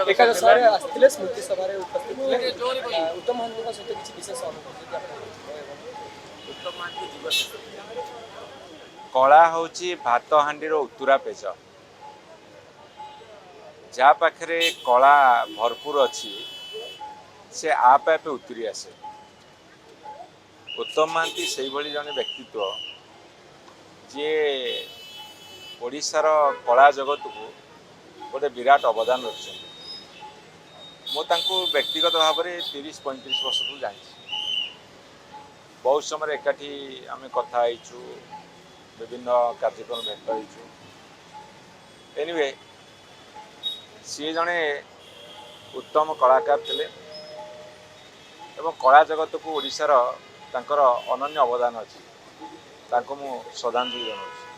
एकादश आसते स्मृति सभा उपस्थित थे उत्तम महांती सहित किसी विशेष अनुभूति उत्तम महांती जीवन कला हूँ भात हांडीर उतुरा पेज जहाँ पाखे कला भरपूर अच्छी से आप आप उतरी आसे। उत्तम महांती से भली जन व्यक्तित्व जी ओडिशार कला जगत को गोटे विराट अवदान रखिंट। मुझे व्यक्तिगत भाव में 30-35 वर्ष को जानी बहुत समय एकाठी आम कथा विभिन्न कार्यक्रम भेट होइछु। एनिवे सी जड़े उत्तम कलाकार थे एवं कला जगत को ओडिशार तांकर अनन्य अवदान अच्छी तांको मु श्रद्धांजलि जनाऊँ।